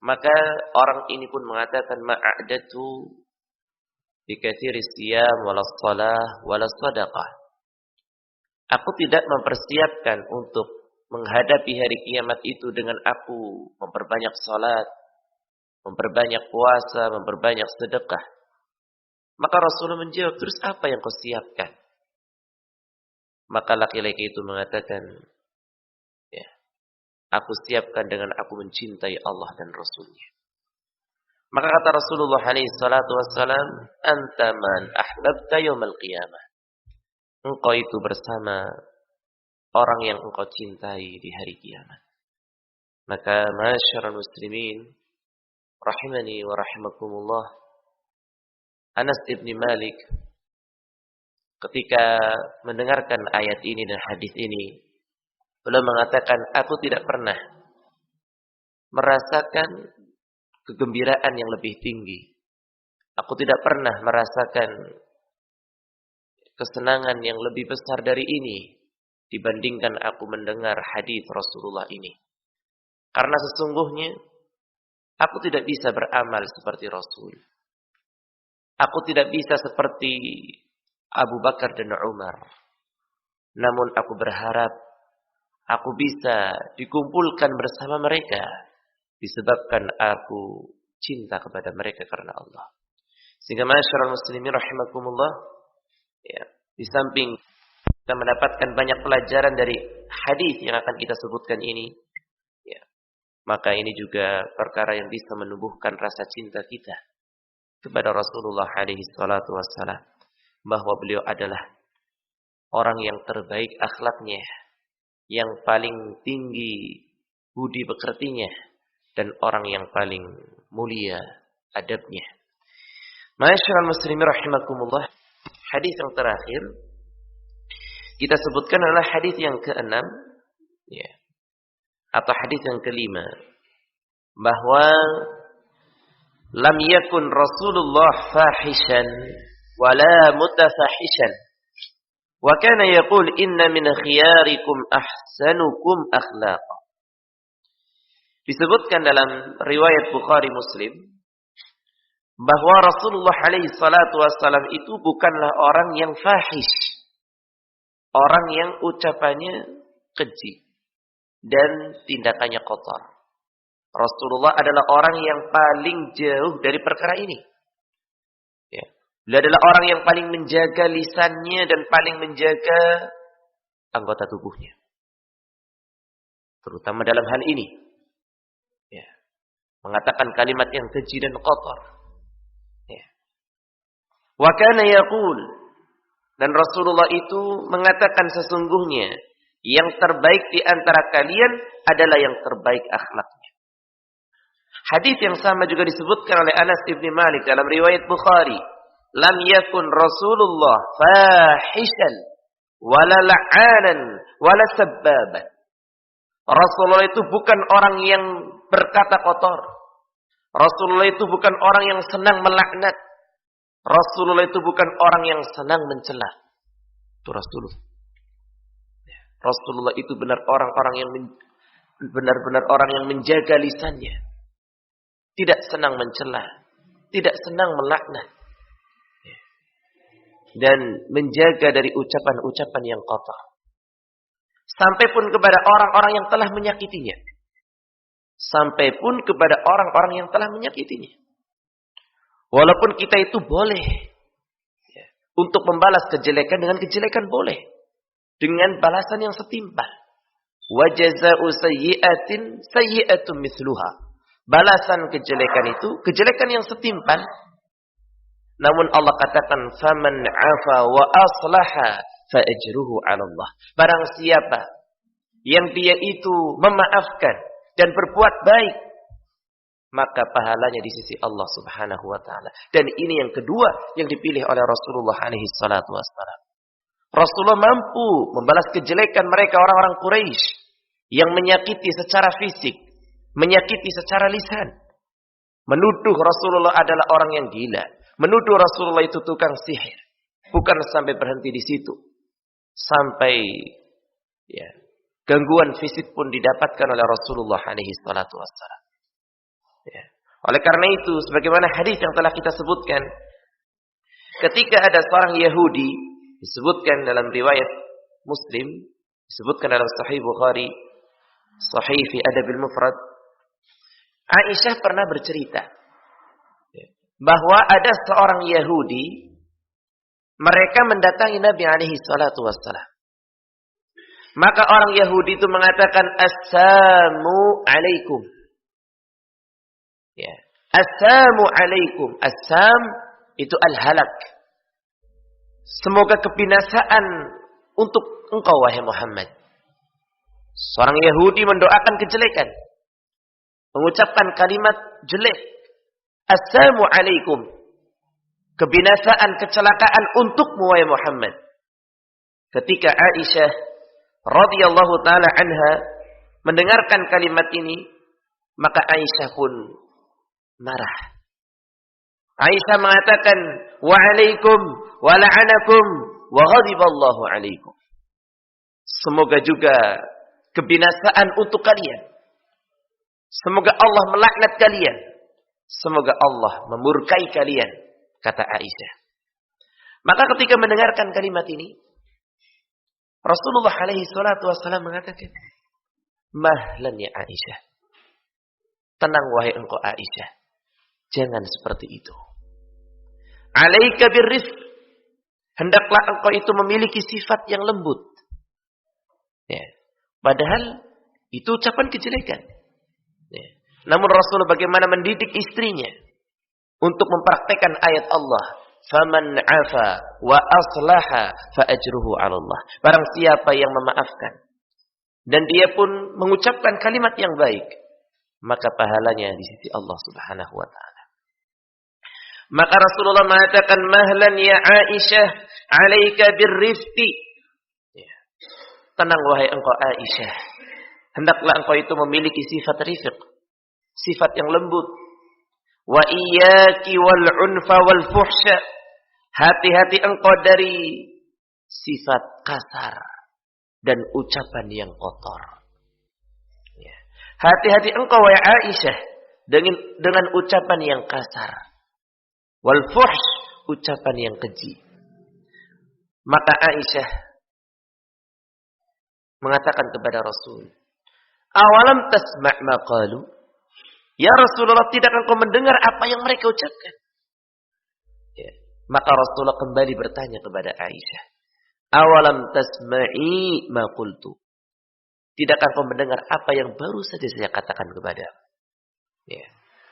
Maka orang ini pun mengatakan ma'adatu bi katsiri siyam wala shalah wala shadaqah. Aku tidak mempersiapkan untuk menghadapi hari kiamat itu dengan aku memperbanyak salat, memperbanyak puasa, memperbanyak sedekah. Maka Rasulullah menjawab, terus apa yang kau siapkan? Maka laki-laki itu mengatakan, ya, aku siapkan dengan aku mencintai Allah dan Rasulnya. Maka kata Rasulullah SAW, anta man ahbabta yawmal qiyamah. Engkau itu bersama orang yang engkau cintai di hari kiamat. Maka ma'asyiral muslimin, rahimani wa rahimakumullah, Anas ibn Malik ketika mendengarkan ayat ini dan hadis ini, beliau mengatakan, aku tidak pernah merasakan kegembiraan yang lebih tinggi. Aku tidak pernah merasakan kesenangan yang lebih besar dari ini dibandingkan aku mendengar hadis Rasulullah ini. Karena sesungguhnya aku tidak bisa beramal seperti Rasul. Aku tidak bisa seperti Abu Bakar dan Umar. Namun aku berharap aku bisa dikumpulkan bersama mereka disebabkan aku cinta kepada mereka karena Allah. Sehingga ma'asyiral muslimin rahimakumullah, ya, di samping kita mendapatkan banyak pelajaran dari hadis yang akan kita sebutkan ini, ya, maka ini juga perkara yang bisa menumbuhkan rasa cinta kita kepada Rasulullah alaihi salatu wassalam, bahwa beliau adalah orang yang terbaik akhlaknya, yang paling tinggi budi pekertinya, dan orang yang paling mulia adabnya. Ma'asyiral muslimin rahimakumullah, hadis yang terakhir kita sebutkan adalah hadis yang ke-6, ya, atau hadis yang ke-5, bahwa lam yakun Rasulullah fahishan wala mutafahishan wa kana yaqul inna min khiyarikum ahsanukum akhlaqa. Disebutkan dalam riwayat Bukhari Muslim bahwa Rasulullah alaihi salatu wassalam itu bukanlah orang yang fahish, orang yang ucapannya keji dan tindakannya kotor. Rasulullah adalah orang yang paling jauh dari perkara ini. Ya. Beliau adalah orang yang paling menjaga lisannya dan paling menjaga anggota tubuhnya, terutama dalam hal ini. Ya. Mengatakan kalimat yang keji dan kotor. Ya. Wa kana yaqul, dan Rasulullah itu mengatakan sesungguhnya yang terbaik di antara kalian adalah yang terbaik akhlaknya. Hadis yang sama juga disebutkan oleh Anas ibn Malik dalam riwayat Bukhari. Lam yakun Rasulullah fahishan wala la'anan wala sabbaban. Rasulullah itu bukan orang yang berkata kotor. Rasulullah itu bukan orang yang senang melaknat. Rasulullah itu bukan orang yang senang mencela. Itu Rasulullah. Rasulullah itu benar-benar orang yang menjaga lisannya. Tidak senang mencela, tidak senang melaknat, dan menjaga dari ucapan-ucapan yang kotor. Sampai pun kepada orang-orang yang telah menyakitinya. Sampai pun kepada orang-orang yang telah menyakitinya. Walaupun kita itu boleh untuk membalas kejelekan dengan kejelekan, boleh. Dengan balasan yang setimpal. Wa jazaa'u sayyi'atin sayyi'atun mithluha. Balasan kejelekan itu kejelekan yang setimpal. Namun Allah katakan faman 'afa wa aslaha fa ajruhu 'ala Allah. Barang siapa yang dia itu memaafkan dan berbuat baik, maka pahalanya di sisi Allah Subhanahu wa taala. Dan ini yang kedua yang dipilih oleh Rasulullah alaihi salatu wassalam. Rasulullah mampu membalas kejelekan mereka orang-orang Quraisy yang menyakiti secara fisik, menyakiti secara lisan. Menuduh Rasulullah adalah orang yang gila. Menuduh Rasulullah itu tukang sihir. Bukan sampai berhenti di situ. Sampai gangguan fisik pun didapatkan oleh Rasulullah alaihi salatu wassalam. Ya. Oleh karena itu, sebagaimana hadis yang telah kita sebutkan, ketika ada seorang Yahudi, disebutkan dalam riwayat Muslim, disebutkan dalam Sahih Bukhari, Sahih fi Adabil Mufrad, Aisyah pernah bercerita bahwa ada seorang Yahudi, mereka mendatangi Nabi alaihi salatu wassalam. Maka orang Yahudi itu mengatakan, Assalamu alaikum. Ya. Assalamu alaikum. Assam itu al-halak. Semoga kebinasaan untuk engkau, wahai Muhammad. Seorang Yahudi mendoakan kejelekan, mengucapkan kalimat jelek. Assalamu alaikum. Kebinasaan, kecelakaan untukmu, wahai Muhammad. Ketika Aisyah radhiyallahu taala anha mendengarkan kalimat ini, maka Aisyah pun marah. Aisyah mengatakan, wa alaikum wa la'anakum wa ghadiballahu alaikum. Semoga juga kebinasaan untuk kalian. Semoga Allah melaknat kalian. Semoga Allah memurkai kalian, kata Aisyah. Maka ketika mendengarkan kalimat ini, Rasulullah alaihi salatu wassalam mengatakan, mahlan ya Aisyah. Tenang wahai engkau Aisyah. Jangan seperti itu. Alaika birrifq. Hendaklah engkau itu memiliki sifat yang lembut. Ya. Padahal itu ucapan kejelekan. Ya. Namun Rasulullah bagaimana mendidik istrinya untuk mempraktekkan ayat Allah. Faman afa wa aslaha fa ajruhu 'ala Allah. Barang siapa yang memaafkan dan dia pun mengucapkan kalimat yang baik, maka pahalanya di sisi Allah Subhanahu wa taala. Maka Rasulullah mengatakan, mahlan ya Aisyah, 'alaika birrifqi. Ya. Tenang wahai engkau Aisyah. Hendaklah engkau itu memiliki sifat rifq, sifat yang lembut. Wa iyyaki wal 'unfa wal fuhsya. Hati-hati engkau dari sifat kasar dan ucapan yang kotor. Ya. Hati-hati engkau wahai Aisyah dengan ucapan yang kasar. Wal fuhsh, ucapan yang keji. Maka Aisyah mengatakan kepada Rasul, awalam tasma' ma qalu? Ya Rasulullah, tidak engkau mendengar apa yang mereka ucapkan? Ya. Maka Rasulullah kembali bertanya kepada Aisyah, awalam tasma'i ma qultu? Tidakkah engkau mendengar apa yang baru saja saya katakan kepadamu? Ya.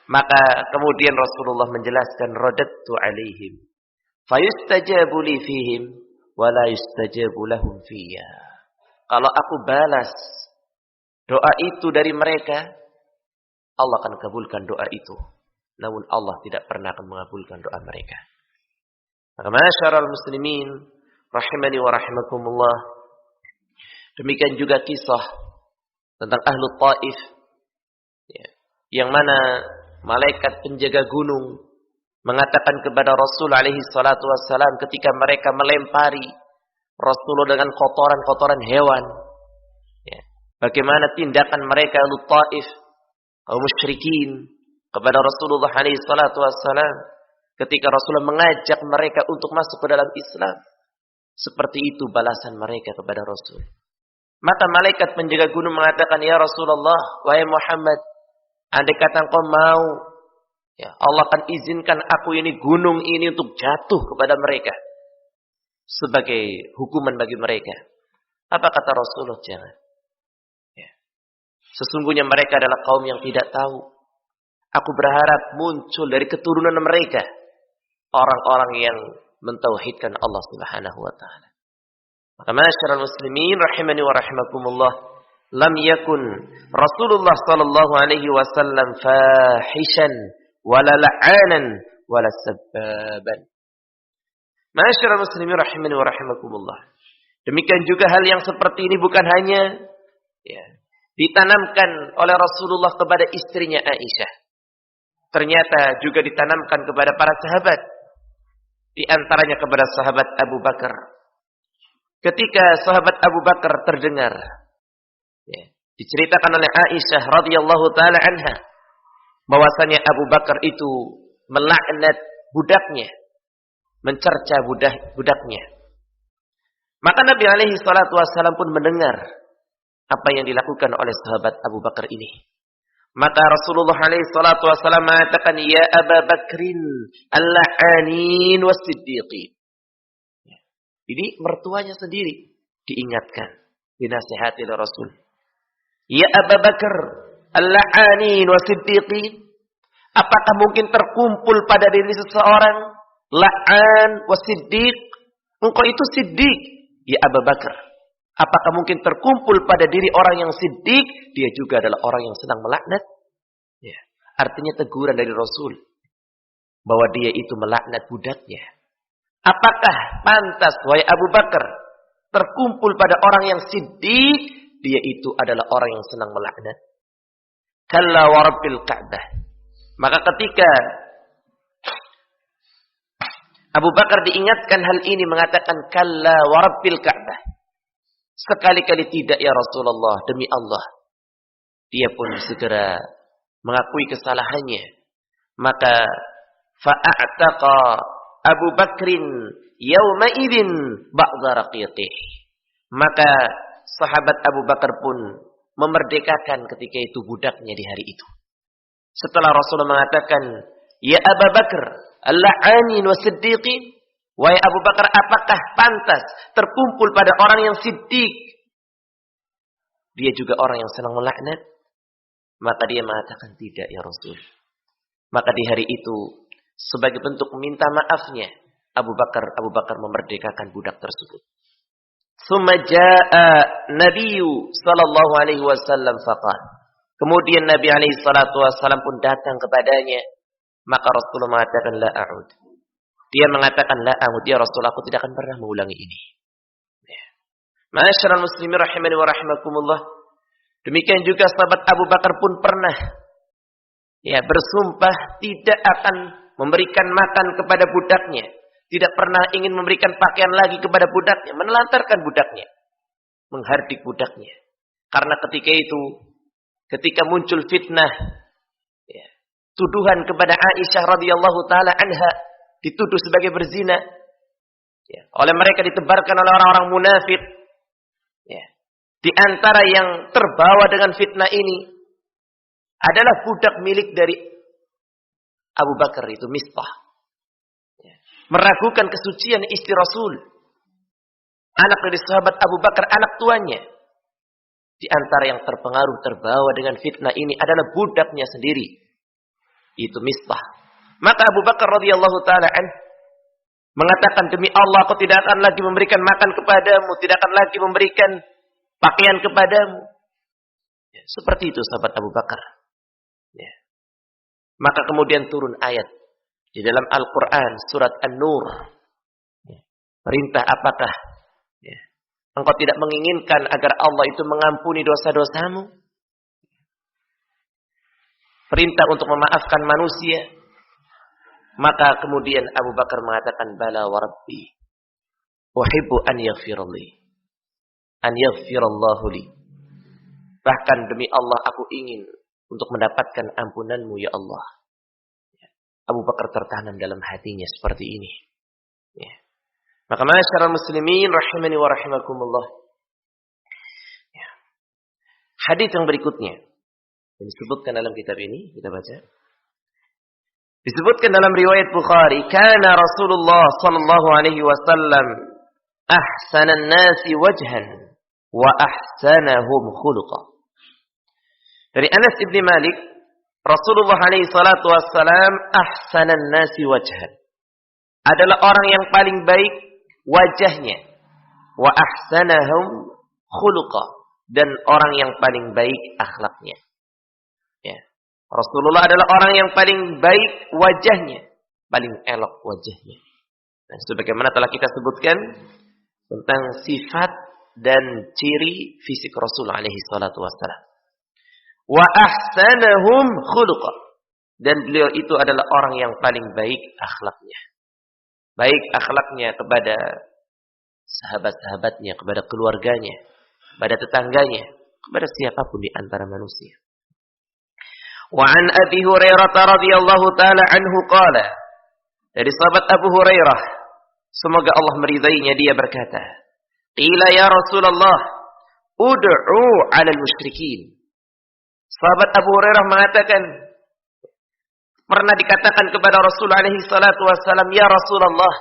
Maka kemudian Rasulullah menjelaskan, radattu alaihim fayustajabu li fihim wa la yustajabu lahum fiyya. Kalau aku balas doa itu dari mereka, Allah akan kabulkan doa itu. Namun Allah tidak pernah akan mengabulkan doa mereka. Maka masyarul muslimin rahimani wa rahimakumullah, demikian juga kisah tentang ahlu Taif, ya, yang mana malaikat penjaga gunung mengatakan kepada Rasul alaihi salatu wassalam ketika mereka melempari Rasulullah dengan kotoran-kotoran hewan, ya, bagaimana tindakan mereka ahlu Taif, kaum musyrikin, kepada Rasulullah alaihi salatu wassalam ketika Rasulullah mengajak mereka untuk masuk ke dalam Islam. Seperti itu balasan mereka kepada Rasul. Maka malaikat penjaga gunung mengatakan, ya Rasulullah, wahai Muhammad, andai kata engkau mau, ya, Allah akan izinkan aku ini, gunung ini, untuk jatuh kepada mereka sebagai hukuman bagi mereka. Apa kata Rasulullah? Jangan. Ya. Sesungguhnya mereka adalah kaum yang tidak tahu. Aku berharap muncul dari keturunan mereka orang-orang yang mentauhidkan Allah Subhanahu wa taala. Maka masyarul muslimin rahimani wa rahimakumullah, lam yakun Rasulullah sallallahu alaihi wasallam fahishan wala la'anan wala sabbaban. Masyarul muslimin rahimani wa rahimakumullah. Demikian juga hal yang seperti ini bukan hanya, ya, ditanamkan oleh Rasulullah kepada istrinya Aisyah. Ternyata juga ditanamkan kepada para sahabat. Di antaranya kepada sahabat Abu Bakar. Ketika sahabat Abu Bakar terdengar, ya, diceritakan oleh Aisyah radhiyallahu taala anha, bahwasanya Abu Bakar itu melaknat budaknya, mencerca budaknya. Maka Nabi alaihi salatu wasallam pun mendengar apa yang dilakukan oleh sahabat Abu Bakar ini. Maka Rasulullah alaihi salatu wasallam mengatakan, "Ya Abu Bakrin, al-la'anin was-siddiqin." Ini mertuanya sendiri diingatkan, dinasihati oleh Rasul. "Ya Abu Bakar, al-la'anin was-siddiqin." Apakah mungkin terkumpul pada diri seseorang la'an was-siddiq? Engkau itu siddiq, ya Abu Bakar. Apakah mungkin terkumpul pada diri orang yang siddiq, dia juga adalah orang yang senang melaknat? Ya. Artinya teguran dari Rasul bahwa dia itu melaknat budaknya. Apakah pantas, wahai Abu Bakar, terkumpul pada orang yang siddiq, dia itu adalah orang yang senang melaknat? Kalla wa rabbil Ka'bah. Maka ketika Abu Bakar diingatkan hal ini, mengatakan, kalla wa rabbil Ka'bah. Sekali-kali tidak ya Rasulullah, demi Allah. Dia pun segera mengakui kesalahannya. Maka fa'a'taqa Abu Bakrin yawma idzin ba'dha raqiqih. Maka sahabat Abu Bakar pun memerdekakan ketika itu budaknya di hari itu. Setelah Rasulullah mengatakan, ya Abu Bakar, al-la'anin wa siddiqin. Wahai Abu Bakar, apakah pantas terkumpul pada orang yang siddiq? Dia juga orang yang senang melaknat. Maka dia mengatakan, tidak ya Rasul. Maka di hari itu, sebagai bentuk meminta maafnya, Abu Bakar memerdekakan budak tersebut. Summa jaa'a Nabiyyu sallallahu alaihi wasallam faqala. Kemudian Nabi alaihi salatu wasallam pun datang kepadanya. Maka Rasulullah mengatakan, la a'ud. Dia mengatakan, la a'ud, ya Rasul, aku tidak akan pernah mengulangi ini. Ya. Ma'asyiral muslimin rahimani wa rahimakumullah. Demikian juga sahabat Abu Bakar pun pernah bersumpah tidak akan memberikan makan kepada budaknya. Tidak pernah ingin memberikan pakaian lagi kepada budaknya. Menelantarkan budaknya. Menghardik budaknya. Karena ketika itu, ketika muncul fitnah, tuduhan kepada Aisyah radhiyallahu taala anha, dituduh sebagai berzina, oleh mereka ditebarkan oleh orang-orang munafik. Di antara yang terbawa dengan fitnah ini adalah budak milik dari Abu Bakar, itu Mistah. Meragukan kesucian istri Rasul. Anak dari sahabat Abu Bakar, anak tuanya. Di antara yang terpengaruh, terbawa dengan fitnah ini adalah budaknya sendiri. Itu Mistah. Maka Abu Bakar radhiyallahu taala mengatakan, demi Allah, aku tidak akan lagi memberikan makan kepadamu, tidak akan lagi memberikan pakaian kepadamu. Seperti itu sahabat Abu Bakar. Maka kemudian turun ayat di dalam Al-Quran surat An-Nur. Perintah apakah? Engkau tidak menginginkan agar Allah itu mengampuni dosa-dosamu? Perintah untuk memaafkan manusia. Maka kemudian Abu Bakar mengatakan, bala wa rabbi, uhibbu an yaghfiralli, an yaghfirallahu li. Bahkan demi Allah aku ingin untuk mendapatkan ampunanmu ya Allah. Abu Bakar tertanam dalam hatinya seperti ini. Maka ma'asyiral muslimin rahimani wa rahimakumullah. Hadis yang berikutnya yang disebutkan dalam kitab ini, kita baca. Disebutkan dalam riwayat Bukhari, kana Rasulullah sallallahu alaihi wasallam ahsanan nasi wajhan wa ahsanahum khuluqa. Dari Anas bin Malik, Rasulullah alaihi salatu wassalam ahsanan nasi wajhan. Adalah orang yang paling baik wajahnya. Wa ahsanahum khuluqa. Dan orang yang paling baik akhlaknya. Rasulullah adalah orang yang paling baik wajahnya. Paling elok wajahnya. Dan sebagaimana telah kita sebutkan tentang sifat dan ciri fisik Rasul alaihi salatu wassalam. Wa ahsanahum khuluqa. Dan beliau itu adalah orang yang paling baik akhlaknya. Baik akhlaknya kepada sahabat-sahabatnya, kepada keluarganya, kepada tetangganya, kepada siapapun di antara manusia. Wa an Abi Hurairah radhiyallahu taala anhu qala, dari sahabat Abu Hurairah, semoga Allah meridainya, dia berkata, qila ya Rasulullah, ud'u 'alal musyrikin. Sahabat Abu Hurairah mengatakan, pernah dikatakan kepada Rasul alaihi salatu wassalam, ya Rasulullah,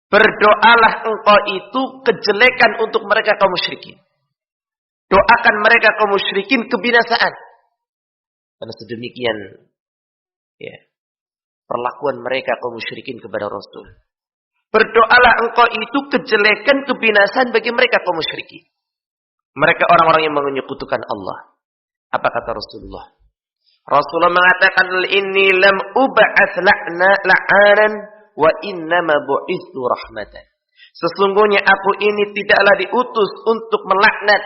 berdoalah engkau itu kejelekan untuk mereka kaum musyrikin. Doakan mereka kaum musyrikin kebinasaan. Karena sedemikian perlakuan mereka kaum musyrikin kepada Rasul. Berdoalah engkau itu kejelekan kebinasaan bagi mereka kaum musyrikin. Mereka orang-orang yang menyekutukan Allah. Apa kata Rasulullah? Rasulullah mengatakan, inni lam ub'ats la'anan wa innama bu'itsu rahmatan. Sesungguhnya aku ini tidaklah diutus untuk melaknat.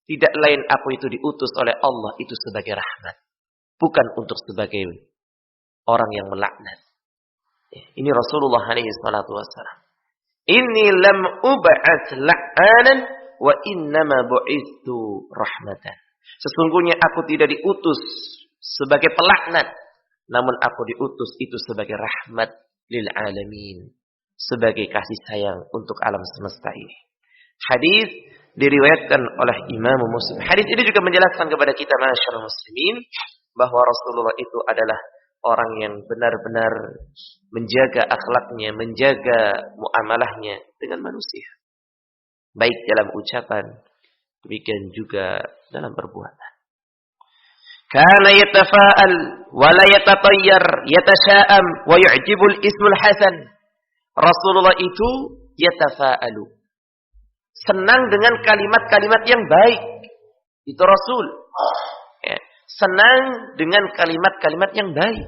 Tidak lain aku itu diutus oleh Allah itu sebagai rahmat. Bukan untuk sebagai orang yang melaknat. Ini Rasulullah alaihi salatu wassalam. Inni lam ub'ats la'anan wa innama bu'itsu rahmatan. Sesungguhnya aku tidak diutus sebagai pelaknat, namun aku diutus itu sebagai rahmat lil alamin, sebagai kasih sayang untuk alam semesta ini. Hadis diriwayatkan oleh Imam Muslim. Hadis ini juga menjelaskan kepada kita masyarakat muslimin bahwa Rasulullah itu adalah orang yang benar-benar menjaga akhlaknya, menjaga muamalahnya dengan manusia. Baik dalam ucapan, demikian juga dalam perbuatan. Kana yatafa'al wa la yatatayyar, yatasha'am wa yu'jibul ismul hasan. Rasulullah itu yatafa'alu, senang dengan kalimat-kalimat yang baik. Itu Rasul. Senang dengan kalimat-kalimat yang baik.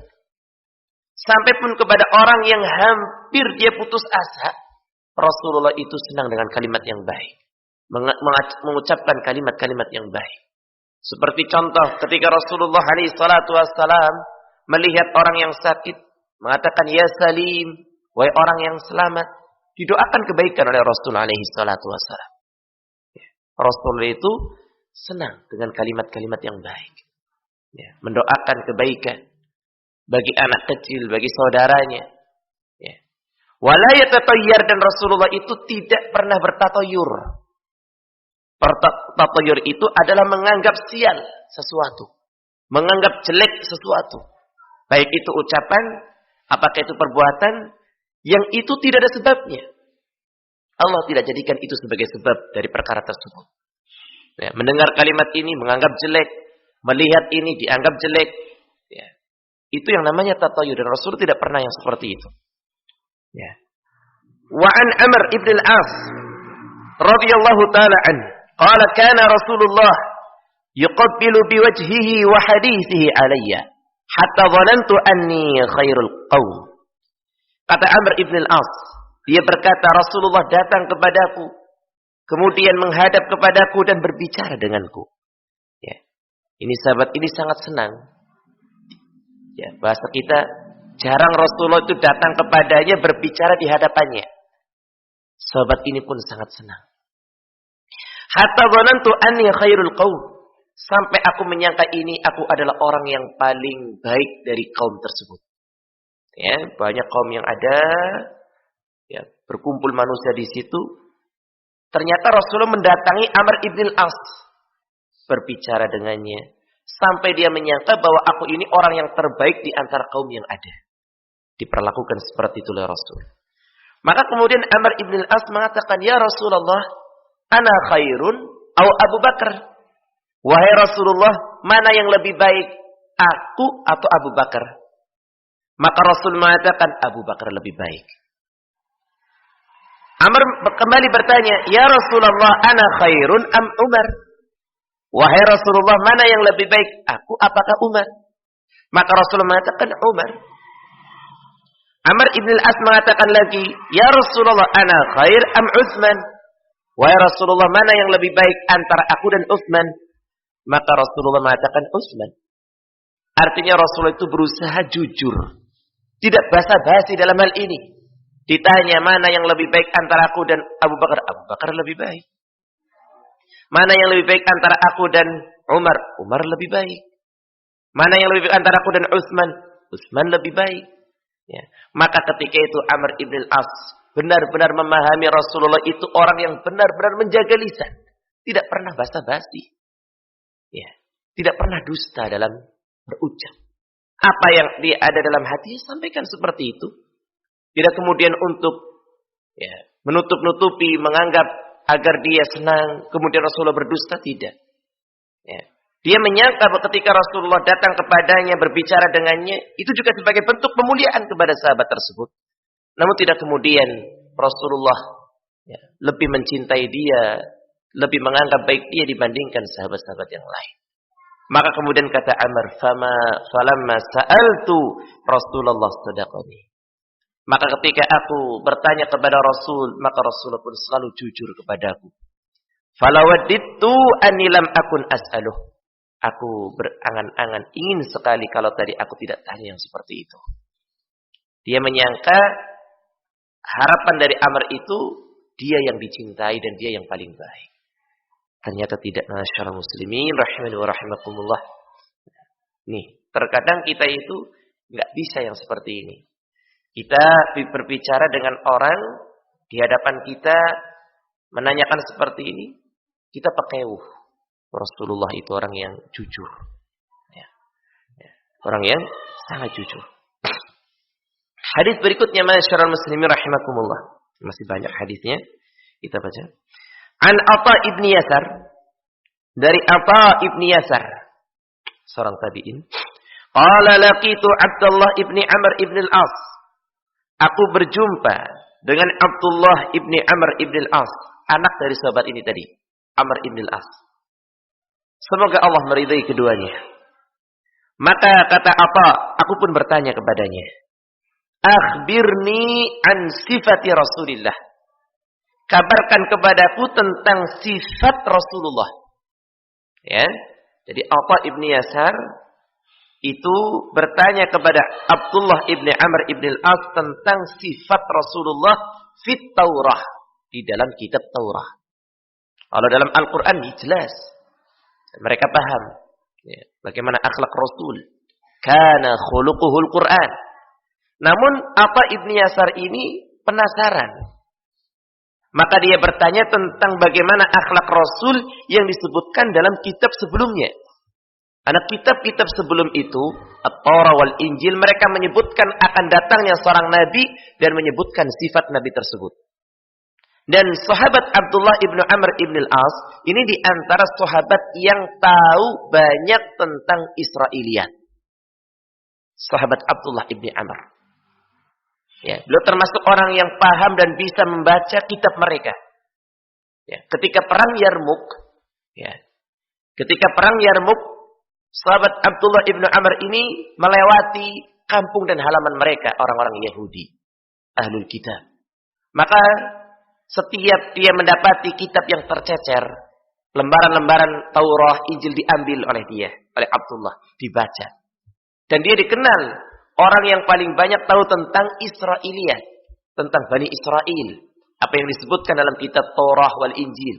Sampai pun kepada orang yang hampir dia putus asa, Rasulullah itu senang dengan kalimat yang baik. Mengucapkan kalimat-kalimat yang baik. Seperti contoh ketika Rasulullah SAW melihat orang yang sakit, mengatakan, ya Salim, wahai orang yang selamat, didoakan kebaikan oleh Rasulullah SAW. Rasulullah itu senang dengan kalimat-kalimat yang baik. Mendoakan kebaikan bagi anak kecil, bagi saudaranya. Wala yatatayyar, dan Rasulullah itu tidak pernah bertatoyur. Tatoyur itu adalah menganggap sial sesuatu, menganggap jelek sesuatu. Baik itu ucapan, apakah itu perbuatan, yang itu tidak ada sebabnya. Allah tidak jadikan itu sebagai sebab dari perkara tersebut. Mendengar kalimat ini menganggap jelek, melihat ini dianggap jelek. Itu yang namanya tatoyur, dan Rasul tidak pernah yang seperti itu. Wa an Amr ibn al-As radhiyallahu taala anhu qala kana Rasulullah yuqabbilu biwajhihi wa hadithihi alayya hatta dhanantu anni khairul qaum. Kata Amr ibn al-As, dia berkata, Rasulullah datang kepadaku, kemudian menghadap kepadaku dan berbicara denganku. Ini sahabat ini sangat senang. Bahasa kita, jarang Rasulullah itu datang kepadanya berbicara di hadapannya. Sahabat ini pun sangat senang. Hatta dhanantu anni khairul qaum. Sampai aku menyangka ini aku adalah orang yang paling baik dari kaum tersebut. Banyak kaum yang ada, berkumpul manusia di situ. Ternyata Rasulullah mendatangi Amr ibn al-As, berbicara dengannya, sampai dia menyangka bahwa aku ini orang yang terbaik di antara kaum yang ada. Diperlakukan seperti itu oleh Rasul. Maka kemudian Amr ibn al-As mengatakan, ya Rasulullah, ana khairun atau Abu Bakar. Wahai Rasulullah, mana yang lebih baik, aku atau Abu Bakar? Maka Rasul mengatakan, Abu Bakar lebih baik. Amr kembali bertanya, ya Rasulullah, ana khairun am Umar? Wahai Rasulullah, mana yang lebih baik, aku apakah Umar? Maka Rasul mengatakan Umar. Amr ibn al-As mengatakan lagi, ya Rasulullah, ana khair am Utsman? Wahai Rasulullah, mana yang lebih baik antara aku dan Utsman? Maka Rasulullah mengatakan Utsman. Artinya Rasulullah itu berusaha jujur, tidak basa-basi dalam hal ini. Ditanya mana yang lebih baik antara aku dan Abu Bakar, Abu Bakar lebih baik. Mana yang lebih baik antara aku dan Umar, Umar lebih baik. Mana yang lebih baik antara aku dan Utsman? Utsman lebih baik. Ya. Maka ketika itu Amr ibn al-As benar-benar memahami Rasulullah itu orang yang benar-benar menjaga lisan. Tidak pernah basa-basi. Ya. Tidak pernah dusta dalam berucap. Apa yang dia ada dalam hati, sampaikan seperti itu. Tidak kemudian untuk menutup-nutupi, menganggap agar dia senang, kemudian Rasulullah berdusta, tidak. Ya. Dia menyangka bahwa ketika Rasulullah datang kepadanya, berbicara dengannya, itu juga sebagai bentuk pemuliaan kepada sahabat tersebut. Namun tidak kemudian Rasulullah lebih mencintai dia, lebih menganggap baik dia dibandingkan sahabat-sahabat yang lain. Maka kemudian kata Amr, falamma sa'altu Rasulullah sadaqani. Maka ketika aku bertanya kepada Rasul, maka Rasulullah pun selalu jujur kepadaku. Falawaddittu anni lam akun as'aluh. Aku berangan-angan ingin sekali kalau tadi aku tidak tanya yang seperti itu. Dia menyangka harapan dari Amr itu dia yang dicintai dan dia yang paling baik. Ternyata tidak. Masyaallah muslimin rahimani wa rahimakumullah. Nih, terkadang kita itu enggak bisa yang seperti ini. Kita berbicara dengan orang di hadapan kita menanyakan seperti ini, kita pakai Rasulullah itu orang yang jujur. Orang yang sangat jujur. Hadis berikutnya masyarul muslimin rahimakumullah. Masih banyak hadisnya. Kita baca. An Atha ibni Yasar. Dari Atha ibni Yasar. Seorang tabi'in. Qala laqitu Abdullah ibni Amr ibn al-As. Aku berjumpa dengan Abdullah ibni Amr ibn al-As. Anak dari sahabat ini tadi. Amr ibn al-As. Semoga Allah meridai keduanya. Maka kata apa? Aku pun bertanya kepadanya. Akhbirni an sifati Rasulillah. Kabarkan kepadaku tentang sifat Rasulullah. Ya. Jadi Atha ibni Yasar itu bertanya kepada Abdullah ibni Amr ibn al-As tentang sifat Rasulullah fit Taurah. Di dalam kitab Taurah. Kalau dalam Al-Quran jelas. Mereka paham bagaimana akhlak Rasul. Kana khuluquhul Quran. Namun apa Ibnu Yasar ini penasaran. Maka dia bertanya tentang bagaimana akhlak Rasul yang disebutkan dalam kitab sebelumnya. Karena kitab-kitab sebelum itu, At-Taurah wal Injil, mereka menyebutkan akan datangnya seorang nabi dan menyebutkan sifat nabi tersebut. Dan sahabat Abdullah ibnu Amr ibn al-As ini di antara sahabat yang tahu banyak tentang Israiliyat. Sahabat Abdullah ibn Amr. Ya, beliau termasuk orang yang paham dan bisa membaca kitab mereka. Ya, ketika perang Yarmuk, sahabat Abdullah ibn Amr ini melewati kampung dan halaman mereka, orang-orang Yahudi, ahlul kitab. Maka setiap dia mendapati kitab yang tercecer, lembaran-lembaran Taurah, Injil diambil oleh dia, oleh Abdullah, dibaca. Dan dia dikenal orang yang paling banyak tahu tentang Israiliyat, tentang Bani Israel, apa yang disebutkan dalam kitab Taurah wal Injil.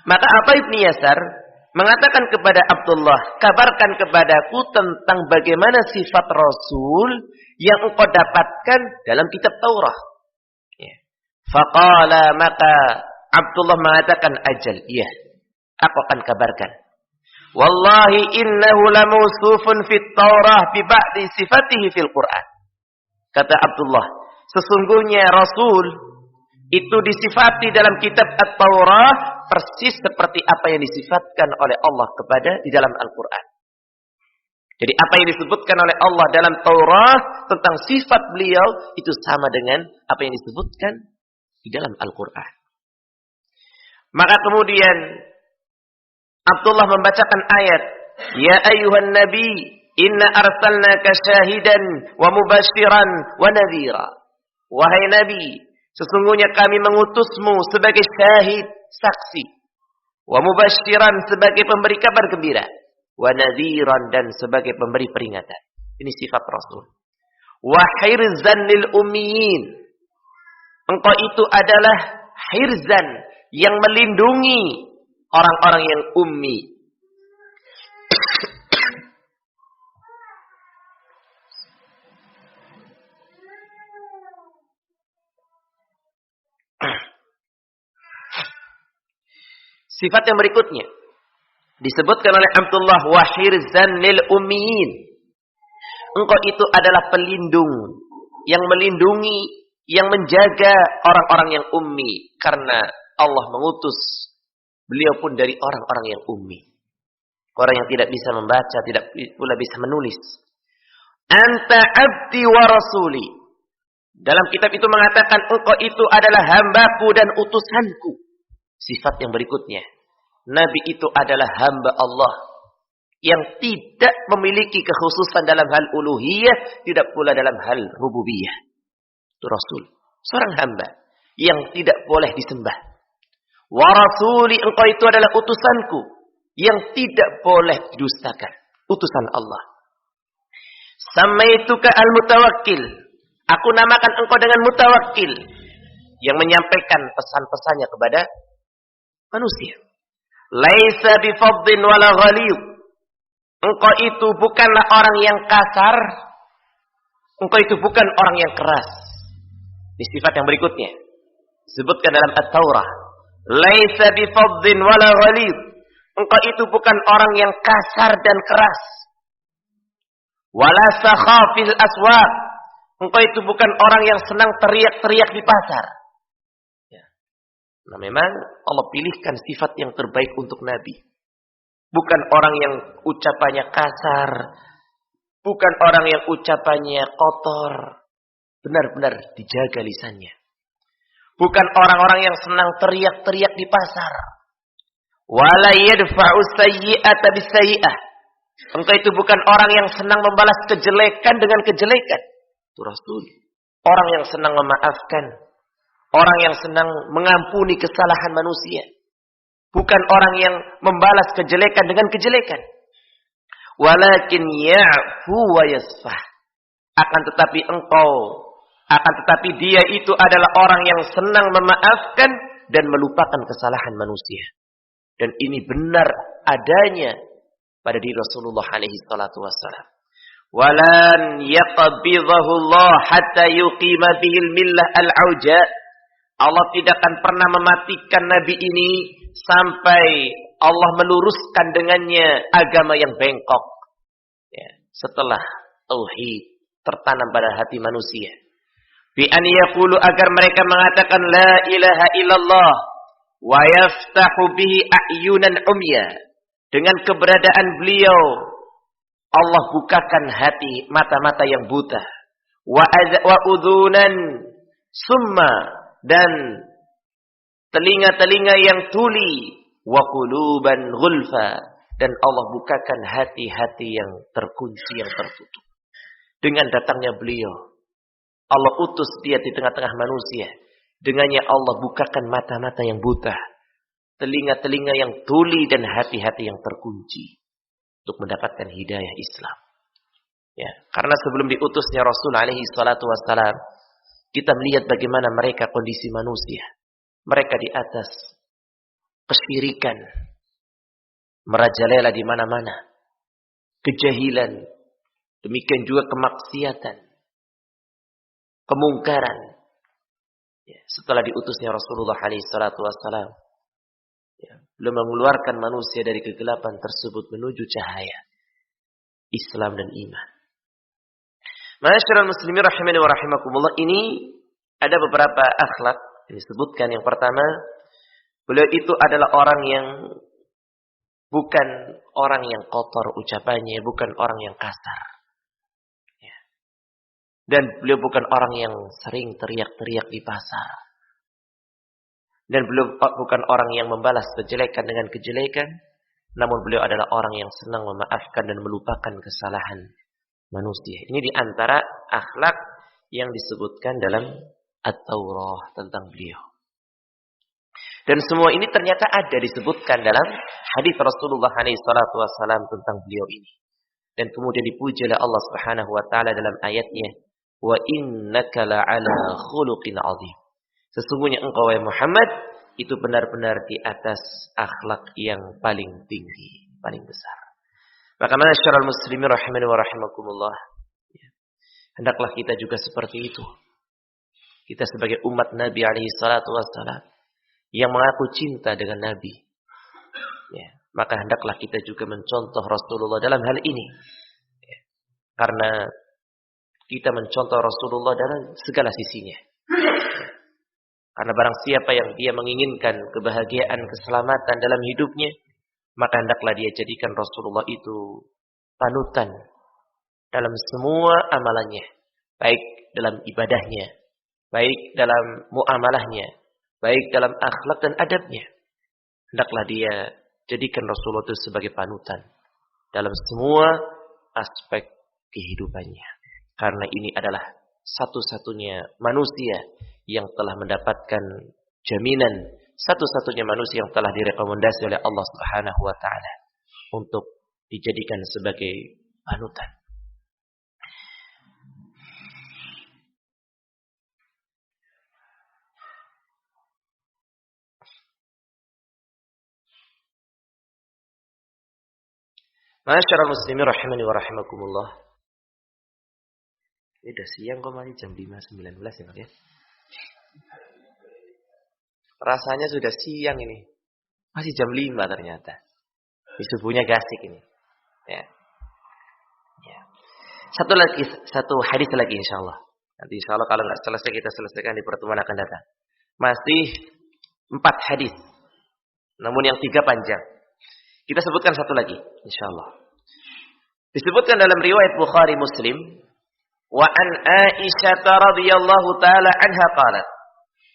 Maka apa Ibnu Yasar mengatakan kepada Abdullah, kabarkan kepadaku tentang bagaimana sifat Rasul yang engkau dapatkan dalam kitab Taurah. Faqala, maka Abdullah mengatakan, ajal, iya, aku akan kabarkan. Wallahi innahu lamawsufun fit Taurah bi ba'di sifatihi fil Quran. Kata Abdullah, sesungguhnya Rasul itu disifati dalam kitab At-Taurah persis seperti apa yang disifatkan oleh Allah kepada di dalam Al-Quran. Jadi apa yang disebutkan oleh Allah dalam Taurah tentang sifat beliau itu sama dengan apa yang disebutkan di dalam Al-Quran. Maka kemudian Abdullah membacakan ayat, Ya ayyuhan nabi, inna arsalnaka syahidan wa mubashiran wa nadhira. Wahai nabi, sesungguhnya kami mengutusmu sebagai syahid, saksi, wa mubashiran sebagai pemberi kabar gembira, wa nadhiran dan sebagai pemberi peringatan. Ini sifat Rasul. Wa hirzan lil ummiyin. Engkau itu adalah hirzan yang melindungi orang-orang yang ummi. Sifat yang berikutnya disebutkan oleh Abdullah wa hirzan lil ummiyin. Engkau itu adalah pelindung yang melindungi, yang menjaga orang-orang yang ummi, karena Allah mengutus beliau pun dari orang-orang yang ummi. Orang yang tidak bisa membaca, tidak pula bisa menulis. Anta abdi wa rasuli. Dalam kitab itu mengatakan engkau itu adalah hambaku dan utusanku. Sifat yang berikutnya, Nabi itu adalah hamba Allah yang tidak memiliki kekhususan dalam hal uluhiyah, tidak pula dalam hal rububiyah. Itu Rasul, seorang hamba yang tidak boleh disembah. Wa rasuli, engkau itu adalah utusanku yang tidak boleh didustakan. Utusan Allah. Samaituka al-mutawakkil. Aku namakan engkau dengan mutawakkil, yang menyampaikan pesan-pesannya kepada manusia. Laisa bifaddin wala ghaliyub. Engkau itu bukanlah orang yang kasar. Engkau itu bukan orang yang keras. Ini sifat yang berikutnya. Disebutkan dalam At-Taurah. Laisa bifaddin wala ghaliyub. Engkau itu bukan orang yang kasar dan keras. Wala sakhafil aswaq. Engkau itu bukan orang yang senang teriak-teriak di pasar. Nah, memang Allah pilihkan sifat yang terbaik untuk Nabi. Bukan orang yang ucapannya kasar. Bukan orang yang ucapannya kotor. Benar-benar dijaga lisannya. Bukan orang-orang yang senang teriak-teriak di pasar. Wala yadfa'u sayyi'ata bisayyi'ah. Engkau itu bukan orang yang senang membalas kejelekan dengan kejelekan. Itu Rasul. Orang yang senang memaafkan. Orang yang senang mengampuni kesalahan manusia. Bukan orang yang membalas kejelekan dengan kejelekan. Walakin ya'fu wa yasfah. Akan tetapi dia itu adalah orang yang senang memaafkan dan melupakan kesalahan manusia. Dan ini benar adanya pada diri Rasulullah alaihi salatu wassalam. Walan yaqbidahu Allah hatta yuqima bihil millah al-auja. Allah tidak akan pernah mematikan Nabi ini sampai Allah meluruskan dengannya agama yang bengkok. Ya, setelah tauhid tertanam pada hati manusia. Bi an yaqulu, agar mereka mengatakan la ilaha illallah wa yaftahu bihi a'yunan umya. Dengan keberadaan beliau Allah bukakan hati mata-mata yang buta. Wa udhunan summa, dan telinga-telinga yang tuli. Wa quluban ghulfa, dan Allah bukakan hati-hati yang terkunci, yang tertutup. Dengan datangnya beliau, Allah utus dia di tengah-tengah manusia. Dengannya Allah bukakan mata-mata yang buta, telinga-telinga yang tuli, dan hati-hati yang terkunci untuk mendapatkan hidayah Islam. Ya, karena sebelum diutusnya Rasul alaihi salatu wassalam, kita melihat bagaimana mereka kondisi manusia. Mereka di atas kesyirikan, merajalela di mana-mana, kejahilan, demikian juga kemaksiatan, kemungkaran. Ya, setelah diutusnya Rasulullah alaihi salatu wassalam, belum mengeluarkan manusia dari kegelapan tersebut menuju cahaya Islam dan iman. Ma'asyiral muslimin rahimani wa rahimakumullah, ini ada beberapa akhlak yang disebutkan. Yang pertama, beliau itu adalah orang yang bukan orang yang kotor ucapannya, bukan orang yang kasar. Ya. Dan beliau bukan orang yang sering teriak-teriak di pasar. Dan beliau bukan orang yang membalas kejelekan dengan kejelekan. Namun beliau adalah orang yang senang memaafkan dan melupakan kesalahan manusia. Ini di antara akhlak yang disebutkan dalam At-Taurah tentang beliau. Dan semua ini ternyata ada disebutkan dalam hadis Rasulullah SAW tentang beliau ini. Dan kemudian dipuji oleh Allah Subhanahu wa taala dalam ayatnya, wa innaka la'ala khuluqin 'adzim. Sesungguhnya engkau wahai Muhammad itu benar-benar di atas akhlak yang paling tinggi, paling besar. Maka ma'asyiral muslimin rahimani wa rahimakumullah, hendaklah kita juga seperti itu. Kita sebagai umat Nabi alaihi salatu wassalam yang mengaku cinta dengan Nabi, maka hendaklah kita juga mencontoh Rasulullah dalam hal ini. Karena kita mencontoh Rasulullah dalam segala sisinya. Karena barang siapa yang dia menginginkan kebahagiaan, keselamatan dalam hidupnya, maka hendaklah dia jadikan Rasulullah itu panutan dalam semua amalannya. Baik dalam ibadahnya, baik dalam muamalahnya, baik dalam akhlak dan adabnya. Hendaklah dia jadikan Rasulullah itu sebagai panutan dalam semua aspek kehidupannya. Karena ini adalah satu-satunya manusia yang telah mendapatkan jaminan, satu-satunya manusia yang telah direkomendasi oleh Allah Subhanahu wa taala untuk dijadikan sebagai panutan. Ma'asyiral muslimin rahimani wa rahimakumullah. Ini udah siang kok, masih jam 5.19 ya Pak ya. Rasanya sudah siang ini. Masih jam 5 ternyata. Di subuhnya gasik ini. Ya. Ya. Satu hadis lagi insyaallah. Nanti insyaallah kalau nggak selesai kita selesaikan di pertemuan akan datang. Masih 4 hadis. Namun yang 3 panjang. Kita sebutkan satu lagi, insyaallah. Disebutkan dalam riwayat Bukhari Muslim, wa an Aisyah radhiyallahu taala anha qalat.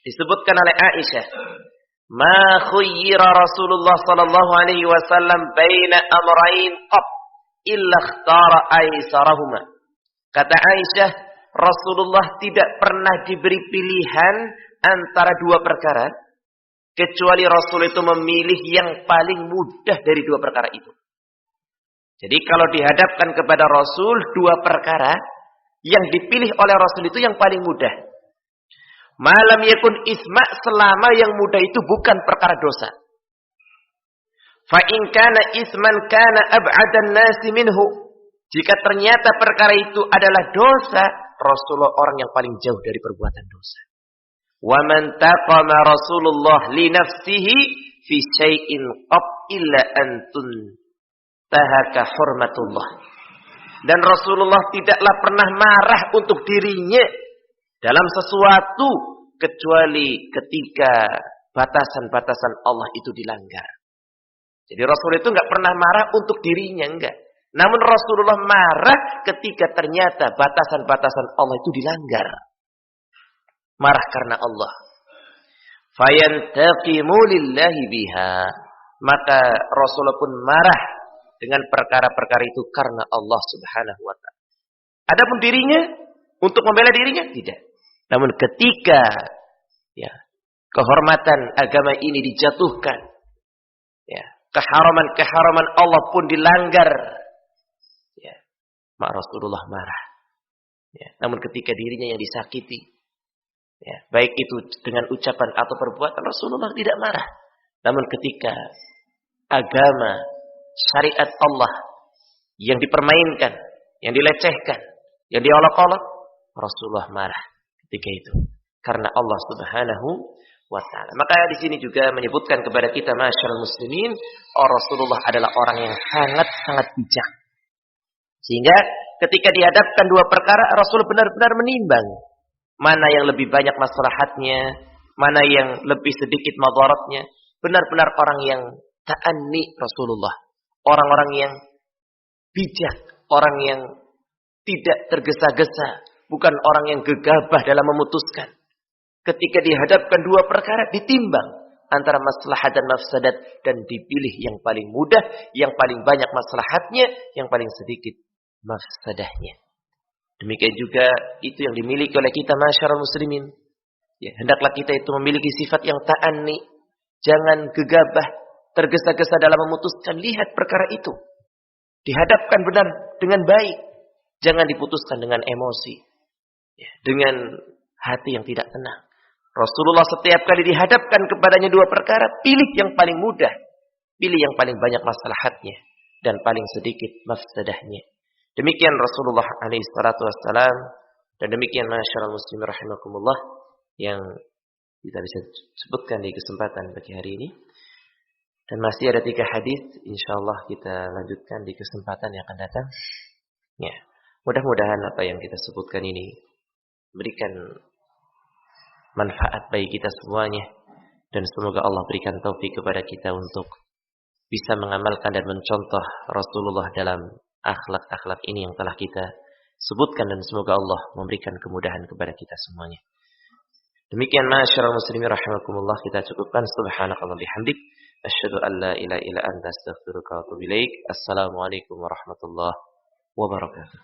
Disebutkan oleh Aisyah, ma khuyyira Rasulullah sallallahu alaihi wasallam baina amrayn qat illa ikhtara aisarahuma. Kata Aisyah, Rasulullah tidak pernah diberi pilihan antara 2 perkara kecuali Rasul itu memilih yang paling mudah dari 2 perkara itu. Jadi kalau dihadapkan kepada Rasul 2 perkara, yang dipilih oleh Rasul itu yang paling mudah. Malam yakun isma, selama yang mudah itu bukan perkara dosa. Fa in kana isman kana ab'adan nasi minhu. Jika ternyata perkara itu adalah dosa, Rasulullah orang yang paling jauh dari perbuatan dosa. Wa man taqama Rasulullah li nafsihi fi syai'in qab illa antun tahaka hurmatullah. Dan Rasulullah tidaklah pernah marah untuk dirinya dalam sesuatu kecuali ketika batasan-batasan Allah itu dilanggar. Jadi Rasul itu enggak pernah marah untuk dirinya, enggak. Namun Rasulullah marah ketika ternyata batasan-batasan Allah itu dilanggar. Marah karena Allah. Fayantaqimu lillahi biha. Maka Rasulullah pun marah dengan perkara-perkara itu karena Allah Subhanahu wa taala. Adapun dirinya untuk membela dirinya tidak. Namun ketika ya kehormatan agama ini dijatuhkan, ya, keharaman-keharaman Allah pun dilanggar, ya, maka Rasulullah marah. Ya, namun ketika dirinya yang disakiti, ya, baik itu dengan ucapan atau perbuatan, Rasulullah tidak marah. Namun ketika agama, syariat Allah yang dipermainkan, yang dilecehkan, yang diolok-olok, Rasulullah marah ketika itu. Karena Allah Subhanahu wa ta'ala. Maka di sini juga menyebutkan kepada kita masyarakat muslimin, Rasulullah adalah orang yang sangat-sangat bijak. Sehingga ketika dihadapkan 2 perkara, Rasul benar-benar menimbang mana yang lebih banyak maslahatnya, mana yang lebih sedikit madaratnya. Benar-benar orang yang ta'anni Rasulullah. Orang-orang yang bijak, orang yang tidak tergesa-gesa, bukan orang yang gegabah dalam memutuskan. Ketika dihadapkan 2 perkara, ditimbang antara maslahat dan mafsadat dan dipilih yang paling mudah, yang paling banyak maslahatnya, yang paling sedikit mafsadahnya. Demikian juga itu yang dimiliki oleh kita masyarakat muslimin. Ya, hendaklah kita itu memiliki sifat yang ta'anni, jangan gegabah, tergesa-gesa dalam memutuskan. Lihat perkara itu, dihadapkan benar dengan baik, jangan diputuskan dengan emosi, ya, dengan hati yang tidak tenang. Rasulullah setiap kali dihadapkan kepadanya 2 perkara, pilih yang paling mudah, pilih yang paling banyak maslahatnya dan paling sedikit mafsadahnya. Demikian Rasulullah alaihi salatu wassalam, dan demikian masyarakat muslimin rahimakumullah yang kita bisa sebutkan di kesempatan pagi hari ini. Dan masih ada 3 hadis, insyaallah kita lanjutkan di kesempatan yang akan datang. Ya, mudah-mudahan apa yang kita sebutkan ini berikan manfaat bagi kita semuanya, dan semoga Allah berikan taufik kepada kita untuk bisa mengamalkan dan mencontoh Rasulullah dalam akhlak-akhlak ini yang telah kita sebutkan, dan semoga Allah memberikan kemudahan kepada kita semuanya. Demikian ma'asyiral muslimin rahimakumullah, kita cukupkan. Subhanakallah bihamdik, asyhadu an la ilaha illa anta astaghfiruka wa atubu ilaik. Assalamualaikum warahmatullahi wabarakatuh.